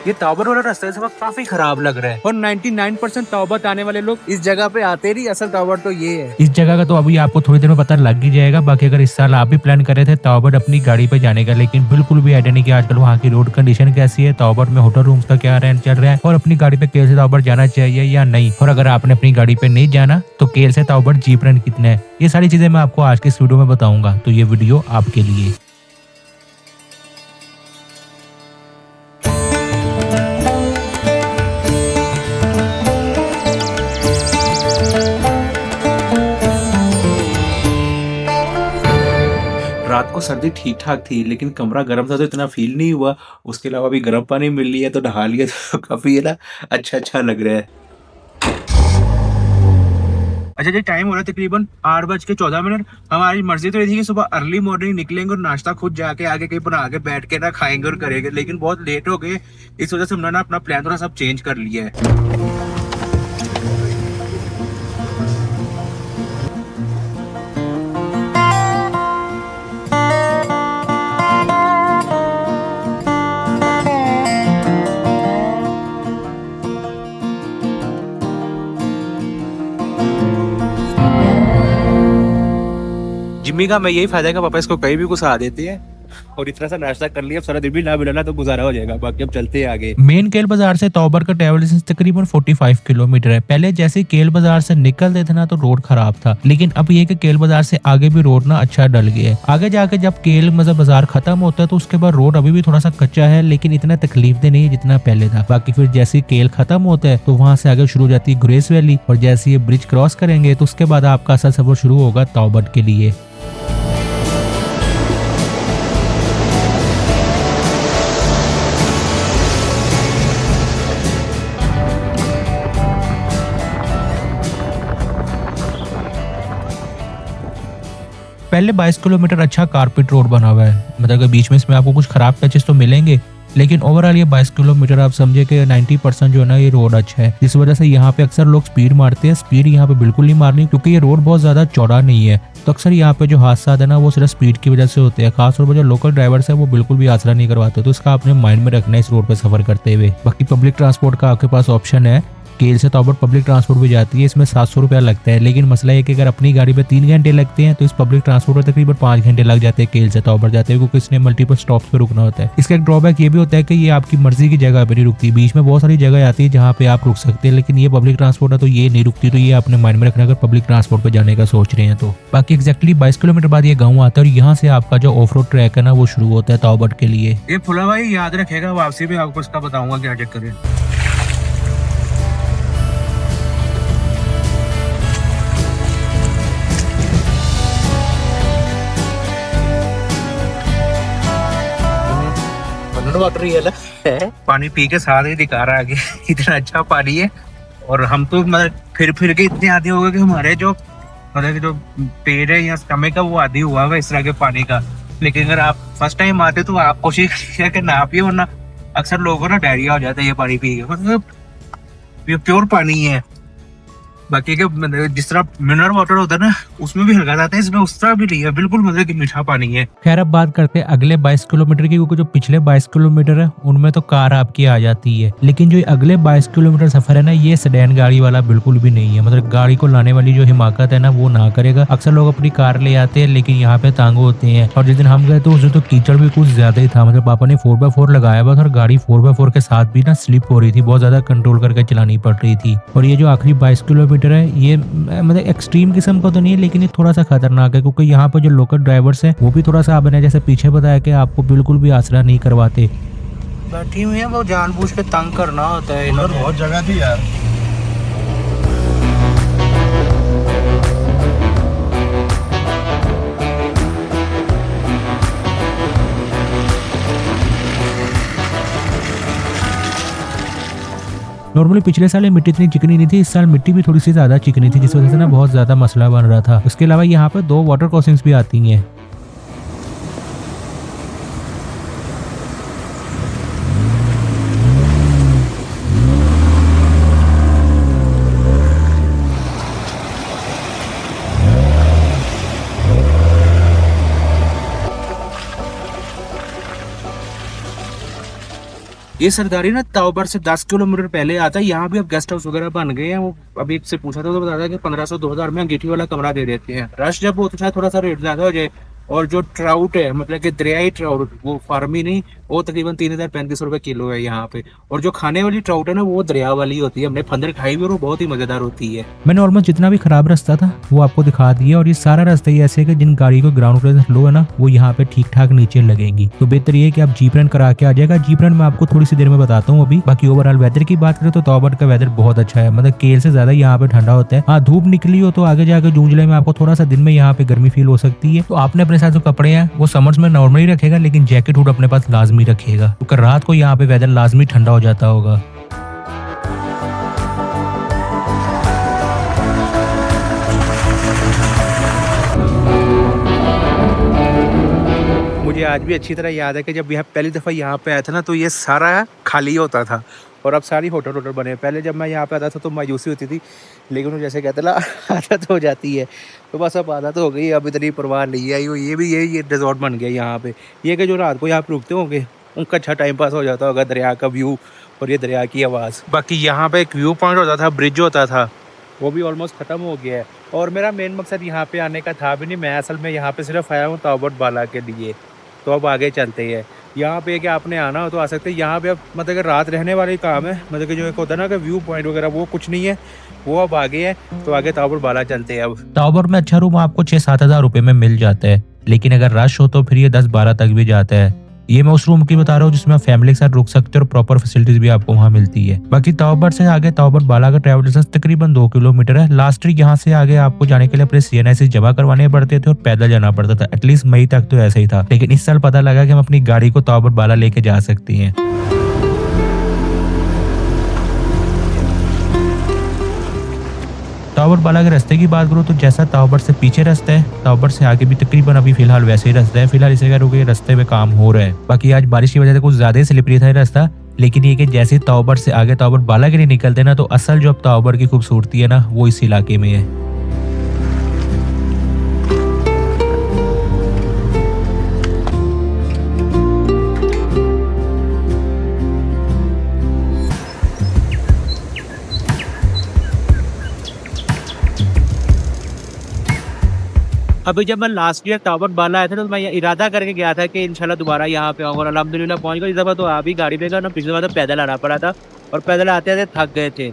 ये ताबर वाला रास्ता इस वक्त काफी खराब लग रहा है और 99% ताबत आने वाले लोग इस जगह पे आते नहीं। असल ताबर तो ये है। इस जगह का तो अभी आपको थोड़ी देर में पता लग ही जाएगा। बाकी अगर इस साल आप भी प्लान करे थे ताबर अपनी गाड़ी पे जाने का, लेकिन बिल्कुल भी आइडिया नहीं कि आजकल वहाँ की रोड कंडीशन कैसी है, ताबर में होटल रूम्स का क्या रेंट चल रहा है और अपनी गाड़ी पे केल से ताबर जाना चाहिए या नहीं, और अगर आपने अपनी गाड़ी पे नहीं जाना तो केल से ताबर जीप रेंट कितने है, ये सारी चीजें मैं आपको आज के इस वीडियो में बताऊंगा। तो ये वीडियो आपके लिए। रात को सर्दी ठीक ठाक थी लेकिन कमरा गर्म था तो इतना फील नहीं हुआ। उसके अलावा अभी गर्म पानी मिल लिया तो नहा लिया तो काफी है ना अच्छा लग रहा है। अच्छा जी, टाइम हो रहा है तकरीबन 8:14। हमारी मर्जी तो ये थी कि सुबह अर्ली मॉर्निंग निकलेंगे और नाश्ता खुद जाके आगे कहीं बना के बैठ के ना खाएंगे और करेंगे, लेकिन बहुत लेट हो गए। इस वजह से हमने ना अपना प्लान थोड़ा सब चेंज कर लिया है। जिम्मी का मैं यही फायदा है कि पापा इसको कहीं भी घुसा देते हैं और इतना सा नाश्ता कर लिया। अब सारा दिन भी ना मिला ना तो गुजारा हो जाएगा। बाकी अब चलते हैं आगे। मेन केल बाजार से तौबर का ट्रेवल डिस्टेंस तकरीबन 45 किलोमीटर है। पहले जैसे ही केल बाजार से निकलते थे ना तो रोड खराब था, लेकिन अब ये कि केल बाजार से आगे भी रोड ना अच्छा डल गया है। आगे जाके जब केल बाजार खत्म होता है तो उसके बाद रोड अभी भी थोड़ा सा कच्चा है, लेकिन इतना तकलीफ नहीं है जितना पहले था। बाकी फिर जैसे ही केल खत्म होता है तो वहां से आगे शुरू हो जाती है ग्रेस वैली, और जैसे ये ब्रिज क्रॉस करेंगे तो उसके बाद आपका असल सफर शुरू होगा तौबट के लिए। पहले 22 किलोमीटर अच्छा कारपेट रोड बना हुआ है, मतलब कि बीच में इसमें आपको कुछ खराब पैचेस तो मिलेंगे, लेकिन ओवरऑल ये 22 किलोमीटर आप समझे कि 90% जो है ना ये रोड अच्छा है। इस वजह से यहाँ पे अक्सर लोग स्पीड मारते हैं। स्पीड यहाँ पे बिल्कुल नहीं मारनी क्योंकि ये रोड बहुत ज्यादा चौड़ा नहीं है, तो अक्सर यहाँ पे जो हादसा है ना वो सिर्फ स्पीड की वजह से होते हैं। खासतौर पर जो लोकल ड्राइवर्स है वो बिल्कुल भी आसरा नहीं करवाते, तो इसका आपने माइंड में रखना है इस रोड पे सफर करते हुए। बाकी पब्लिक ट्रांसपोर्ट का आपके पास ऑप्शन है। केल से तौबत पब्लिक ट्रांसपोर्ट भी जाती है, इसमें 700 रुपया लगता है, लेकिन मसला है कि अगर अपनी गाड़ी पे 3 घंटे लगते हैं तो इस पब्लिक ट्रांसपोर्ट में तकरीबन 5 घंटे लग जाते हैं केल से तौबत जाते हैं, क्योंकि इसने मल्टीपल स्टॉप्स पे रुकना होता है। इसका एक ड्रॉबैक ये भी होता है कि ये आपकी मर्जी की जगह पे नहीं रुकती, बीच में बहुत सारी जगह आती है जहाँ पे आप रुक सकते हैं, लेकिन ये पब्लिक ट्रांसपोर्ट है तो ये नहीं रुकती। तो ये आपने माइंड में रखना अगर पब्लिक ट्रांसपोर्ट पे जाने का सोच रहे हैं तो। बाकी एक्जैक्टली 22 किलोमीटर बाद ये गाँव आता है और यहाँ से आपका जो ऑफ रोड ट्रैक है ना वो शुरू होता है तौबत के लिए। ये फुला भाई याद रखेगा, वापसी में आपको इसका बताऊंगा क्या चक्कर है। वाटर ही है, पानी पी के साथ ही दिखा रहा है कि इतना अच्छा पानी है। और हम तो मतलब फिर के इतने आदि हो गए कि हमारे जो मतलब जो पेड़ है या स्टमक का वो आदि हुआ है इस तरह के पानी का। लेकिन अगर आप फर्स्ट टाइम आते तो आप कोशिश करिए कि ना पिए, वरना अक्सर लोगों को ना डायरिया हो जाता है ये पानी पी के। मतलब ये प्योर पानी है। बाकी के जिस तरह मिनरल वाटर होता है ना उसमें भी हल्का जाता है, इसमें उस तरह भी नहीं है, बिल्कुल मतलब कि मीठा पानी है। खैर अब बात करते हैं अगले 22 किलोमीटर की, क्योंकि जो पिछले 22 किलोमीटर है उनमें तो कार आपकी आ जाती है, लेकिन जो अगले 22 किलोमीटर सफर है ना ये सेडान गाड़ी वाला बिल्कुल भी नहीं है। मतलब गाड़ी को लाने वाली जो हिमाकत है ना वो ना करेगा। अक्सर लोग अपनी कार ले आते हैं लेकिन यहाँ पे तांगे होते हैं, और जिस दिन हम गए तो उस दिन तो कीचड़ भी कुछ ज्यादा ही था। मतलब पापा ने 4x4 लगाया हुआ था और गाड़ी 4x4 के साथ भी ना स्लिप हो रही थी, बहुत ज्यादा कंट्रोल करके चलानी पड़ रही थी। और ये जो आखिरी 22 किलोमीटर है ये मतलब एक्सट्रीम किस्म का तो नहीं है, लेकिन ये थोड़ा सा खतरनाक है, क्योंकि यहाँ पर जो लोकल ड्राइवर्स हैं वो भी थोड़ा सा आपने जैसे पीछे बताया कि आपको बिल्कुल भी आसरा नहीं करवाते। बैठी हुई है वो जानबूझ के तंग करना होता है। इधर बहुत जगह थी यार। नॉर्मली पिछले साल मिट्टी इतनी चिकनी नहीं थी, इस साल मिट्टी भी थोड़ी सी ज्यादा चिकनी थी, जिस वजह से ना बहुत ज्यादा मसला बन रहा था। उसके अलावा यहाँ पे 2 वाटर क्रॉसिंग्स भी आती हैं। ये सरदारी ना ताओबर से 10 किलोमीटर पहले आता है। यहाँ भी अब गेस्ट हाउस वगैरह बन गए हैं। वो अभी से पूछा था तो बताया कि 1500-2000 में अंगीठी वाला कमरा दे देते हैं। रश जब होता है थोड़ा सा रेट ज्यादा हो जाए। और जो ट्राउट है मतलब कि दरियाई ट्राउट, वो फार्मी नहीं, वो तकरीबन 3035 रुपए किलो है यहाँ पे। और जो खाने वाली ट्राउट है ना, वो दरिया वाली होती है। हमने फंदर खाई भी और वो बहुत ही मजेदार होती है। मैंने ऑलमोस्ट जितना भी खराब रास्ता था वो आपको दिखा दिया, और ये सारा रास्ता ही ऐसे है कि जिन गाड़ी को ग्राउंड क्लियरेंस लो है ना, वो यहाँ पे ठीक ठाक नीचे लगेंगी। तो बेहतर ये है कि आप जीप रन करा के आ जाएगा। जीप रन मैं आपको थोड़ी सी देर में बताता हूँ। अभी बाकी ओवरऑल वेदर की बात करें तो तौबत का वेदर बहुत अच्छा है, मतलब केल से ज्यादा यहाँ पे ठंडा होता है। हाँ, धूप निकली हो तो आगे जाकर जून जुलाई में आपको थोड़ा सा दिन में यहाँ पे गर्मी फील हो सकती है। तो आपने अपने साथ जो कपड़े हैं वो समर्स में नॉर्मली रखेगा, लेकिन जैकेट हुड अपने पास लाजमी रखेगा, क्योंकि रात को यहाँ पे वेदर लाजमी ठंडा हो जाता होगा। मुझे आज भी अच्छी तरह याद है कि जब यह पहली दफ़ा यहाँ पे आया था ना, तो ये सारा खाली होता था और अब सारी होटल होटल बने। पहले जब मैं यहाँ पे आता था तो मायूसी होती थी, लेकिन वो जैसे कहते ना आदत हो जाती है। तो बस अब आदत हो गई, अब इतनी परवाह नहीं आई। ये भी ये रिजॉर्ट बन गया यहाँ पे। ये कि जो रात को यहाँ पे रुकते होंगे उनका अच्छा टाइम पास हो जाता होगा, दरिया का व्यू और ये दरिया की आवाज़। बाकी यहाँ पे एक व्यू पॉइंट होता था, ब्रिज होता था, वो भी ऑलमोस्ट ख़त्म हो गया है। और मेरा मेन मकसद यहाँ पे आने का था भी नहीं। मैं असल में यहाँ पे सिर्फ आया हूँ तौबत बाला के लिए। तो अब आगे चलते हैं। यहाँ पे कि आपने आना हो तो आ सकते हैं। यहाँ पे अब मतलब कि रात रहने वाली काम है, मतलब कि जो एक होता है ना कि व्यू पॉइंट वगैरह, वो कुछ नहीं है, वो अब आगे है। तो आगे तौबत बाला चलते हैं। अब तौबर में अच्छा रूम आपको 6-7 हज़ार रुपए में मिल जाता है, लेकिन अगर रश हो तो फिर ये 10-12 तक भी जाता है। ये मैं उस रूम की बता रहा हूँ जिसमें आप फैमिली के साथ रुक सकते हो और प्रॉपर फैसिलिटीज भी आपको वहाँ मिलती है। बाकी तौबर से आगे तौबर बाला का ट्रैवल डिस्टेंस तकरीबन 2 किलोमीटर है। लास्ट ट्रिप यहाँ से आगे आपको जाने के लिए अपने CNIC जमा करवाने पड़ते थे और पैदल जाना पड़ता था। एटलीस्ट मई तक तो ऐसे ही था, लेकिन इस साल पता लगा कि हम अपनी गाड़ी को तौबर बाला लेके जा सकते हैं। तौबर बाला के रास्ते की बात करूँ तो जैसा तौबर से पीछे रास्ता है, तौबर से आगे भी तकरीबन अभी फिलहाल वैसे ही रास्ता है। फिलहाल इसे कह के रास्ते पे काम हो रहा है। बाकी आज बारिश की वजह से कुछ ज्यादा ही स्लिपरी था ये रास्ता, लेकिन ये कि जैसे तौबर से आगे तौबर बाला के लिए निकलते ना, तो असल जो अब तौबर की खूबसूरती है ना, वो इस इलाके में है। अभी जब मैं लास्ट ईयर तौबत बाला आया था तो मैं ये इरादा करके गया था कि इंशाल्लाह दोबारा यहाँ पे आऊँगा, और अल्हम्दुलिल्लाह पहुँच गया। इस दफ़ा तो आ भी गाड़ी पे गया ना, पिछली बार तो पैदल आना पड़ा था और पैदल आते-आते थक गए थे।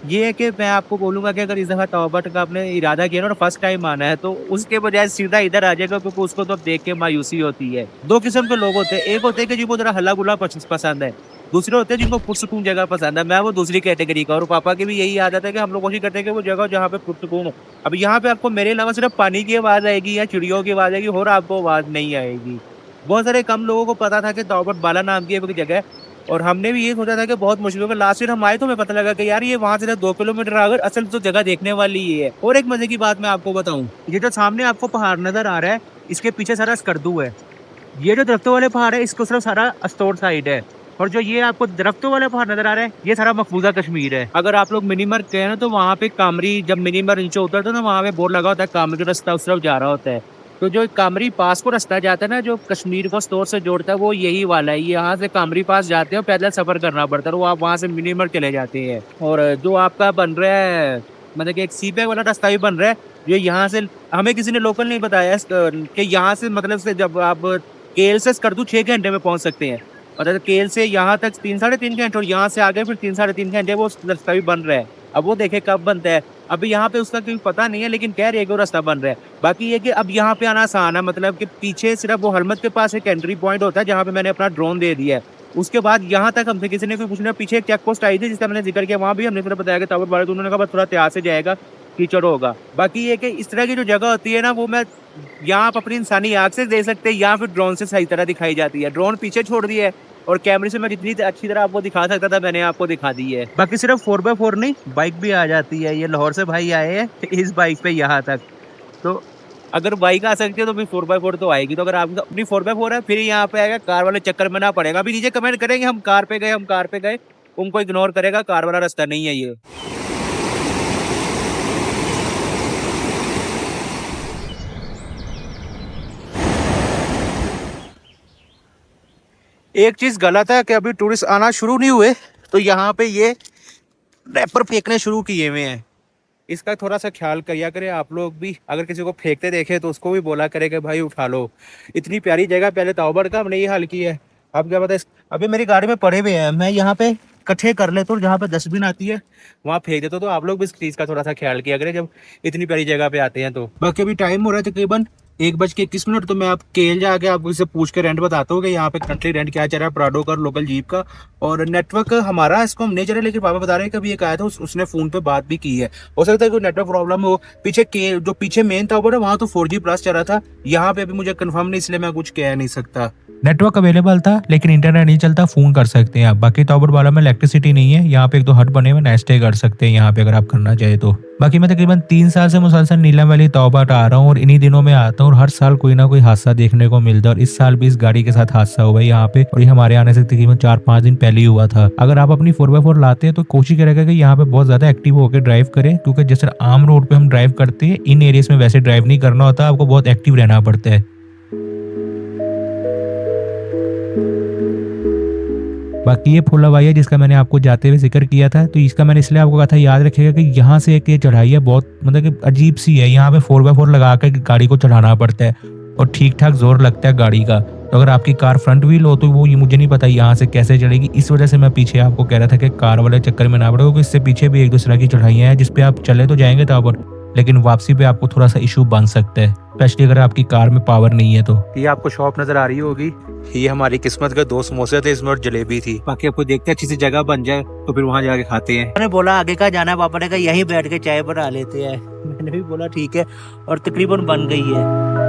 ये है कि मैं आपको बोलूँगा कि अगर इस दफ़ा तौबत का आपने इरादा किया ना और फर्स्ट टाइम आना है, तो उसके बजाय सीधा इधर आ जाएगा, क्योंकि उसको तो देख के मायूसी होती है। 2 किस्म के लोग होते हैं। एक होते हैं कि जिनको ज़रा हल्ला-गुल्ला पसंद है, दूसरे होते हैं जिनको पुरसुकून जगह पसंद है। मैं वो दूसरी कैटेगरी का, और पापा की भी यही आदत है कि हम लोग कोशिश करते हैं कि वो जगह जहाँ पे पुरसुकून हो। अब यहाँ पे आपको मेरे अलावा सिर्फ पानी की आवाज़ आएगी या चिड़ियों की आवाज़ आएगी, और आपको आवाज़ नहीं आएगी। बहुत सारे कम लोगों को पता था कि तौबत बाला नाम की एक जगह है, और हमने भी ये सोचा था कि बहुत मुश्किल होगा। लास्ट ईयर हम आए तो हमें पता लगा कि यार ये वहाँ से 2 किलोमीटर आगे असल तो जगह देखने वाली ये है। और एक मजे की बात मैं आपको बताऊं, ये जो सामने आपको पहाड़ नजर आ रहा है, इसके पीछे सारा स्कर्दू है। ये जो दरख्तों वाले पहाड़ है, इसको सिर्फ सारा अस्तोड़ साइड है। और जो ये आपको दरख्तों वाले पहाड़ नजर आ रहे हैं, ये सारा मकबूजा कश्मीर है। अगर आप लोग मिनीमर गए ना, तो वहाँ पे कामरी, जब मिनीमर नीचे उतरते ना, वहाँ पे बोर्ड लगा होता है कामरी का रास्ता उस तरफ जा रहा होता है। तो जो कामरी पास को रास्ता जाता है ना, जो कश्मीर को स्टोर से जोड़ता है, वो यही वाला है। यहाँ से कामरी पास जाते हैं, पैदल सफर करना पड़ता है, वो आप वहाँ से मिनीमर चले जाते हैं। और जो आपका बन रहा है, मतलब कि एक सी पैक वाला रास्ता भी बन रहा है, ये यहाँ से हमें किसी ने लोकल नहीं बताया कि यहाँ से मतलब से जब आप केल से स्कर्दू 6 घंटे में पहुँच सकते हैं। मतलब केल से यहाँ तक 3-3.5 घंटे, और यहाँ से आगे फिर 3-3.5 घंटे वो रास्ता भी बन रहा है। अब वो देखे कब बनता है। अभी यहाँ पे उसका कोई पता नहीं है, लेकिन कह रहे हैं कि वो रास्ता बन रहा है। बाकी ये कि अब यहाँ पे आना आसान है, मतलब कि पीछे सिर्फ वो हरमत के पास एक एंट्री पॉइंट होता है जहाँ पे मैंने अपना ड्रोन दे दिया है। उसके बाद यहाँ तक हमसे किसी ने कोई पूछना, पीछे एक चेक पोस्ट आई थी जिसका मैंने जिक्र किया, वहाँ भी हमने फिर बताया कि तौबत बाला, तो उन्होंने कहा बस थोड़ा त्याग से जाएगा, कीचड़ होगा। बाकी ये कि इस तरह की जो जगह होती है ना, वो मैं यहाँ आप अपनी इंसानी आँख से देख सकते हैं, या फिर ड्रोन से सही तरह दिखाई जाती है। ड्रोन पीछे छोड़ दिया है, और कैमरे से मैं जितनी अच्छी तरह आपको दिखा सकता था मैंने आपको दिखा दी है। बाकी सिर्फ 4x4 नहीं, बाइक भी आ जाती है। ये लाहौर से भाई आए हैं इस बाइक पे यहाँ तक। तो अगर बाइक आ सकती है तो फिर 4x4 तो आएगी। तो अगर आपकी अपनी 4x4 है, फिर यहाँ पे आएगा, कार वाले चक्कर में ना पड़ेगा। अभी नीचे कमेंट करेंगे हम कार पे गए, उनको इग्नोर करेगा, कार वाला रास्ता नहीं है ये। एक चीज गलत है कि अभी टूरिस्ट आना शुरू नहीं हुए तो यहाँ पे ये रैपर फेंकने शुरू किए हुए हैं। इसका थोड़ा सा ख्याल करिया करें आप लोग भी, अगर किसी को फेंकते देखे तो उसको भी बोला करे कि भाई उठा लो। इतनी प्यारी जगह पहले ताउबर का हमने ये हाल किया है, अब क्या पता अभी मेरी गाड़ी में पड़े हुए हैं, मैं यहाँ पे इकट्ठे कर लेता हूँ, जहाँ पे डस्टबिन आती है वहाँ फेंक देता हूँ। तो आप लोग भी इस चीज़ का थोड़ा सा ख्याल किया करें जब इतनी प्यारी जगह पे आते हैं। तो बाकी अभी टाइम हो रहा है तकरीबन 1:21। तो मैं आप केल जाके आपको इससे पूछ के रेंट बताता हूँ कि यहाँ पे कंट्री रेंट क्या चल रहा है प्राडो का, लोकल जीप का। और नेटवर्क हमारा इसको हम नहीं चल रहा, लेकिन पापा बता रहे हैं कि अभी एक आया था उसने फ़ोन पे बात भी की है, हो सकता है कोई नेटवर्क प्रॉब्लम हो। पीछे के जो पीछे मेन था वो वहाँ तो 4G प्लस चल रहा था, यहाँ पे अभी मुझे कंफर्म नहीं, इसलिए मैं कुछ कह नहीं सकता। नेटवर्क अवेलेबल था लेकिन इंटरनेट नहीं चलता, फोन कर सकते हैं आप। बाकी ताउबर वाला में इलेक्ट्रिसिटी नहीं है, यहाँ पे एक दो हट बने हुए, नाइट स्टे कर सकते हैं यहाँ पे अगर आप करना चाहे तो। बाकी मैं तकरीबन 3 साल से मुसलसल नीलम वैली ताउबर आ रहा हूँ और इन्हीं दिनों में आता हूँ और हर साल कोई ना कोई हादसा देखने को मिलता है। और इस साल भी इस गाड़ी के साथ हादसा हुआ है यहाँ पे, और ये हमारे आने से तकरीबन 4-5 दिन पहले ही हुआ था। अगर आप अपनी 4x4 लाते हैं तो कोशिश करेगा कि यहाँ पे बहुत ज्यादा एक्टिव होकर ड्राइव करें, क्योंकि जिस आम रोड पे हम ड्राइव करते हैं इन एरियाज में वैसे ड्राइव नहीं करना होता, आपको बहुत एक्टिव रहना पड़ता है। बाकी ये फुल हवाई है जिसका मैंने आपको जाते हुए जिक्र किया था, तो इसका मैंने इसलिए आपको कहा था याद रखिएगा कि यहाँ से एक ये चढ़ाई है बहुत मतलब कि अजीब सी है। यहाँ पे 4x4 लगा कर गाड़ी को चढ़ाना पड़ता है और ठीक ठाक जोर लगता है गाड़ी का। तो अगर आपकी कार फ्रंट व्हील हो तो वो ये मुझे नहीं पता यहाँ से कैसे चढ़ेगी, इस वजह से मैं पीछे आपको कह रहा था कि कार वाले चक्कर में ना पड़े, क्योंकि इससे पीछे भी एक दूसरे की चढ़ाइयाँ हैं जिसपे आप चले तो जाएंगे ताउबर, लेकिन वापसी पे आपको थोड़ा सा इशू बन सकता है, स्पेशली अगर आपकी कार में पावर नहीं है तो। ये आपको शॉप नजर आ रही होगी, ये हमारी किस्मत के 2 समोसे थे, इसमें और जलेबी थी। बाकी आपको देखते हैं अच्छी सी जगह बन जाए तो फिर वहाँ जाके खाते हैं। मैंने बोला आगे का जाना है, पापा ने कहा यहीं बैठ के चाय बना लेते हैं। मैंने भी बोला ठीक है, और तकरीबन बन गई है।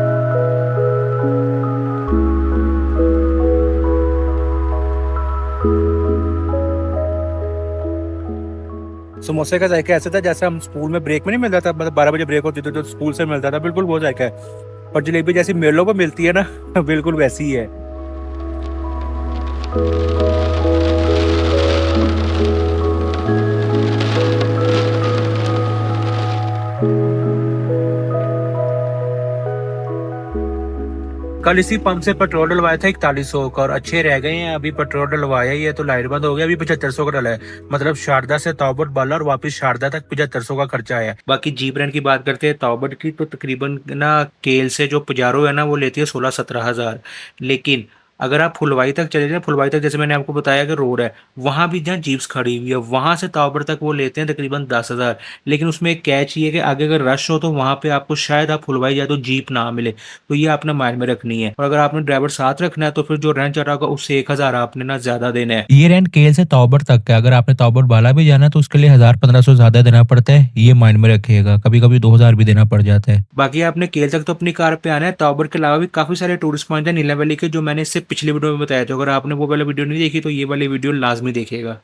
समोसे का जायका ऐसा था जैसे हम स्कूल में ब्रेक में नहीं मिलता था, मतलब 12 बजे ब्रेक होती थी तो स्कूल से मिलता था, बिल्कुल वो जायका है। और जलेबी जैसी मेलों पर मिलती है ना बिल्कुल वैसी ही है। कल इसी पंप से पेट्रोल डलवाया था 4100 का, और अच्छे रह गए हैं। अभी पेट्रोल डलवाया ही है तो लाइट बंद हो गया, अभी 7500 का डला है। मतलब शारदा से ताउबर बाला और वापस शारदा तक 7500 का खर्चा आया है। बाकी जीप रेंट की बात करते हैं ताउबर की, तो तकरीबन ना केल से जो पजारो है ना वो लेती है 16-17 हजार। लेकिन अगर आप फुलवाई तक चले जाए, फुलवाई तक जैसे मैंने आपको बताया कि रोड है, वहां भी जहाँ जीप्स खड़ी हुई है वहां से ताउबर तक वो लेते हैं तकरीबन 10,000। लेकिन उसमें एक कैच ये है कि आगे अगर रश हो तो वहां पे आपको शायद आप फुलवाई जाए तो जीप ना मिले, तो ये आपने माइंड में रखनी है। और अगर आपने ड्राइवर साथ रखना है तो फिर जो रेंट चल रहा होगा उससे 1,000 आपने ना ज्यादा देना है। ये रेंट केल से ताउबर तक का, अगर आपने ताउबर बाला भी जाना है तो उसके लिए 1,000-1,500 ज्यादा देना पड़ता है, ये माइंड में रखिएगा। कभी कभी 2,000 भी देना पड़ जाता है। बाकी आपने केल तक तो अपनी कार पे आना है। ताउबर के अलावा भी काफी सारे टूरिस्ट पॉइंट है नीला वैली के, जो मैंने इससे पिछले वीडियो में बताया था। अगर आपने वो वाला वीडियो नहीं देखी तो ये वाली वीडियो लाजमी देखिएगा।